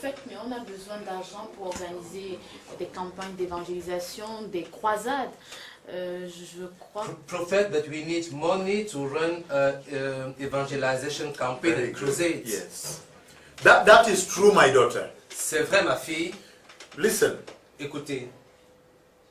prophète, mais on a besoin d'argent pour organiser des campagnes d'évangélisation, des croisades. Je crois. Prophet, but we need money to run evangelization campaign and crusades. Yes. That is true, my daughter. C'est vrai, ma fille. Listen. Écoutez,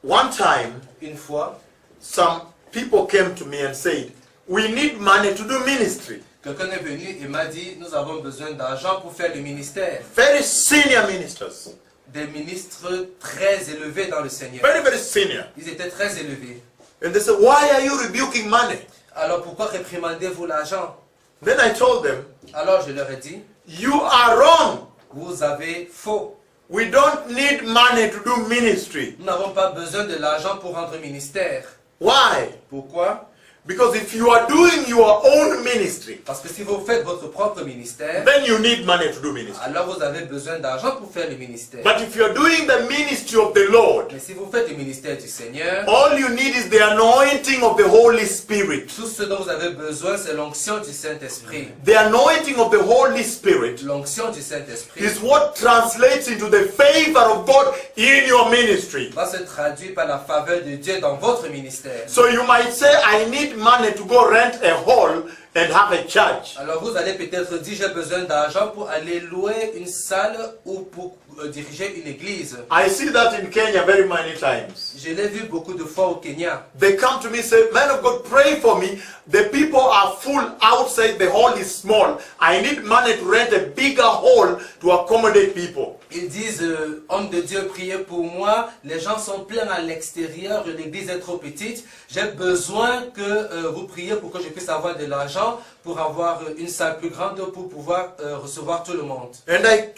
One time, une fois, some people came to me and said, we need money to do ministry. quelqu'un est venu et m'a dit, nous avons besoin d'argent pour faire le ministère. Very senior ministers. Des ministres très élevés dans le Seigneur. Very, very senior. Ils étaient très élevés. And they said, why are you rebuking money? Alors pourquoi réprimandez-vous l'argent? Then I told them, Alors je leur ai dit, you are wrong. vous avez faux. We don't need money to do ministry. Nous n'avons pas besoin de l'argent pour rendre ministère. Why? Pourquoi? Because if you are doing your own ministry, Parce que si vous faites votre propre ministère, then you need money to do ministry. alors vous avez besoin d'argent pour faire le ministère. But if you are doing the ministry of the Lord, Mais si vous faites le ministère du Seigneur, all you need is the anointing of the Holy Spirit. tout ce dont vous avez besoin, c'est l'onction du Saint-Esprit. The anointing of the Holy Spirit L'onction du Saint-Esprit is what translates into the favor of God in your ministry. va se traduire par la faveur de Dieu dans votre ministère. So you might say, I need money to go rent a hall and have a church. Alors vous allez peut-être dire, j'ai besoin d'argent pour aller louer une salle ou pour diriger une église. I see that in Kenya very many times. Je l'ai vu beaucoup de fois au Kenya. They come to me and say, man of God, pray for me. The people are full outside, the hall is small. I need money to rent a bigger hall to accommodate people. Ils disent, homme de Dieu, priez pour moi. Les gens sont pleins à l'extérieur, l'église est trop petite. J'ai besoin que vous priez pour que je puisse avoir de l'argent pour avoir une salle plus grande pour pouvoir recevoir tout le monde. And I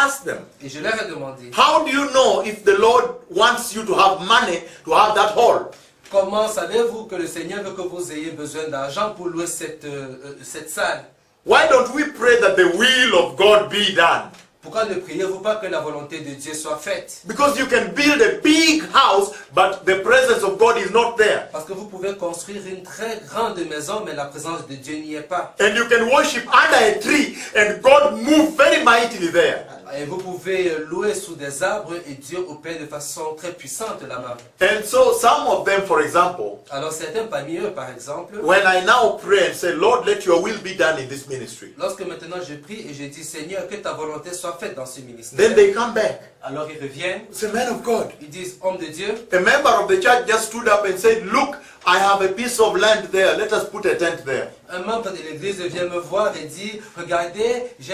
asked them, Et je leur ai demandé, how do you know if the Lord wants you to have money to have that hall? comment savez-vous que le Seigneur veut que vous ayez besoin d'argent pour louer cette salle? Why don't we pray that the will of God be done? Pourquoi ne priez-vous pas que la volonté de Dieu soit faite? Because you can build a big house, but the presence of God is not there. Parce que vous pouvez construire une très grande maison, mais la présence de Dieu n'y est pas. And you can worship under a tree, and God move very mightily there. Et vous pouvez louer sous des arbres et Dieu opère de façon très puissante là-bas. And so some of them, for example, Alors certains parmi eux, par exemple, when I now pray and say, Lord, let your will be done in this ministry, lorsque maintenant je prie et je dis, Seigneur, que ta volonté soit faite dans ce ministère, then they come back. alors ils reviennent, Say, man of God. ils disent, homme de Dieu, A member of the church just stood up and said, look, I have a piece of land there. Let us put a tent there. un membre de l'église vient me voir et dit, regardez, j'ai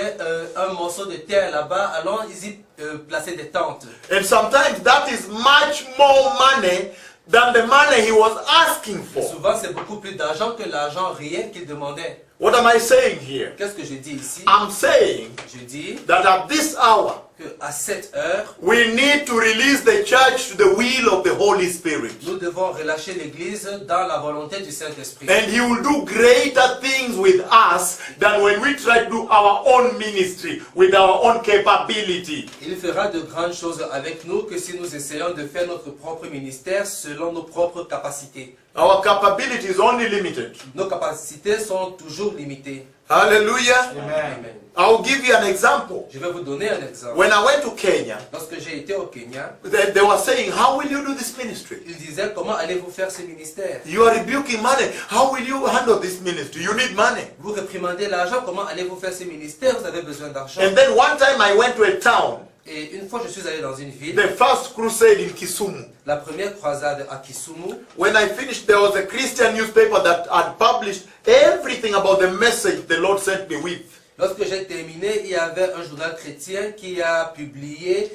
un morceau de terre là-bas, allons y placer des tentes. And sometimes that is much more money than the money he was asking for. Souvent, c'est beaucoup plus d'argent que l'argent réel qu'il demandait. What am I saying here? Qu'est-ce que je dis ici? I'm saying Je dis that at this hour, qu'à cette heure, we need to release the church to the will of the Holy Spirit. nous devons relâcher l'église dans la volonté du Saint-Esprit. And he will do greater things with us than when we try to do our own ministry with our own capability. Il fera de grandes choses avec nous que si nous essayons de faire notre propre ministère selon nos propres capacités. Our capability is only limited. Nos capacités sont toujours limitées. Hallelujah. Amen. I'll give you an example. Je vais vous donner un exemple. When I went to Kenya, Lorsque j'ai été au Kenya, they were saying, how will you do this ministry? ils disaient, comment allez-vous faire ce ministère? You are rebuking money. How will you handle this ministry? You need money. Vous réprimandez l'argent, comment allez-vous faire ce ministère? Vous avez besoin d'argent. And then one time I went to a town, Et une fois, je suis allé dans une ville, the first crusade in Kisumu. la première croisade à Kisumu. When I finished, there was a Christian newspaper that had published everything about the message the Lord sent me with. Lorsque j'ai terminé, il y avait un journal chrétien qui a publié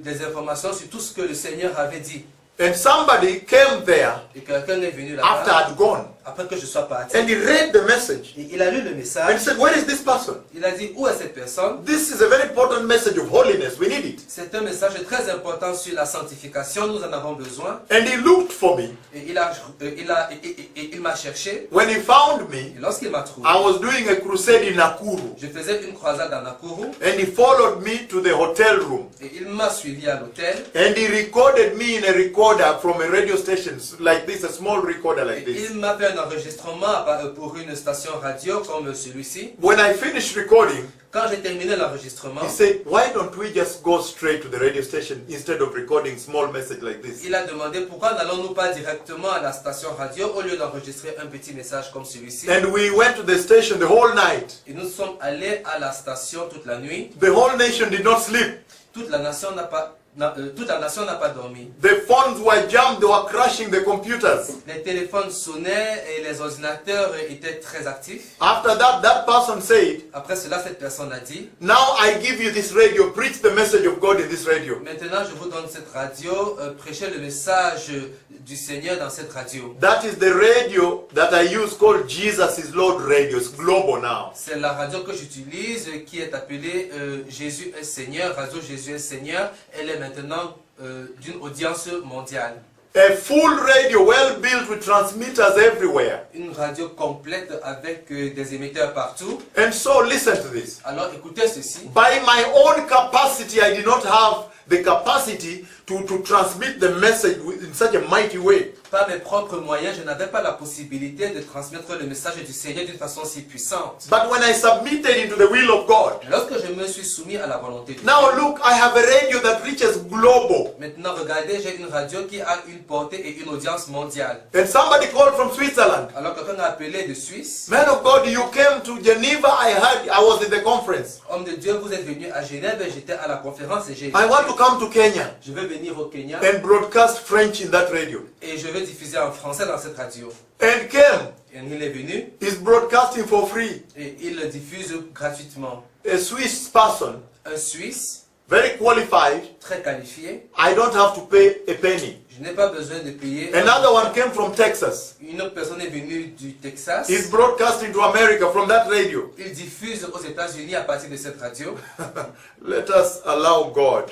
des informations sur tout ce que le Seigneur avait dit. And somebody came there Et quelqu'un est venu after là-bas, I'd gone, après que je sois parti. and he read the message. Et il a lu le And he message. said, where is this person? Il a dit, où est cette personne? This is a very important message of holiness. We need it. C'est un message très important sur la sanctification. Nous en avons besoin. And he looked for me. Et il m'a cherché. When he found me, Et lorsqu'il m'a trouvé, I was doing a crusade in Nakuru. je faisais une croisade à Nakuru. And he followed me to the hotel room. Et il m'a suivi à l'hôtel. And he recorded me in a recorder from a radio station like this, a small recorder like Et this. il m'a fait un enregistrement pour une station radio comme celui-ci. When I finished recording, Quand j'ai terminé l'enregistrement, he said, why don't we just go straight to the radio station instead of recording small message like this? il a demandé pourquoi n'allons-nous pas directement à la station radio au lieu d'enregistrer un petit message comme celui-ci. And we went to the station the whole night. Et nous sommes allés à la station toute la nuit. The whole nation did not sleep. Toute la nation n'a pas dormi. The phones were jammed, they were crashing the computers. Les téléphones sonnaient et les ordinateurs étaient très actifs. After that, that person said, Après cela, cette personne a dit, now I give you this radio, preach the message of God in this radio. maintenant je vous donne cette radio, prêchez le message du Seigneur dans cette radio. That is the radio that I use called Jesus is Lord Radio. It's global now. C'est la radio que j'utilise qui est appelée Jésus est Seigneur, radio Jésus est Seigneur. Elle est maintenant d'une audience mondiale. A full radio, well built with transmitters everywhere. Une radio complète avec des émetteurs partout. And so listen to this. Alors écoutez ceci. By my own capacity, I did not have the capacity to transmit the message in such a mighty way. Par mes propres moyens, je n'avais pas la possibilité de transmettre le message du Seigneur d'une façon si puissante. But when I submitted into the will of God, Lorsque je me suis soumis à la volonté de now Dieu, look, I have a radio that reaches global. maintenant regardez, j'ai une radio qui a une portée et une audience mondiale. And somebody called from Switzerland. Alors quelqu'un a appelé de Suisse. Man of God, you came to Geneva. I was in the conference. Homme de Dieu, vous êtes venu à Genève et j'étais à la conférence et j'ai I want to come to Kenya je vais venir au Kenya and broadcast French in that radio. et je vais diffuser en français dans cette radio. And came. Et il est venu He's broadcasting for free. et il le diffuse gratuitement. A Swiss person, Un Suisse, very qualified. très qualifié, I don't have to pay a penny. je n'ai pas besoin de payer. Another one came from Texas. Une autre personne est venue du Texas. He's broadcasting to America from that radio. Il diffuse aux États-Unis à partir de cette radio. Let us allow God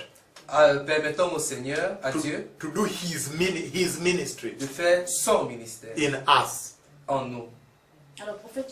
Permettons au Seigneur, à Dieu, to do his ministry de faire son ministère in us. en nous. Alors, prophète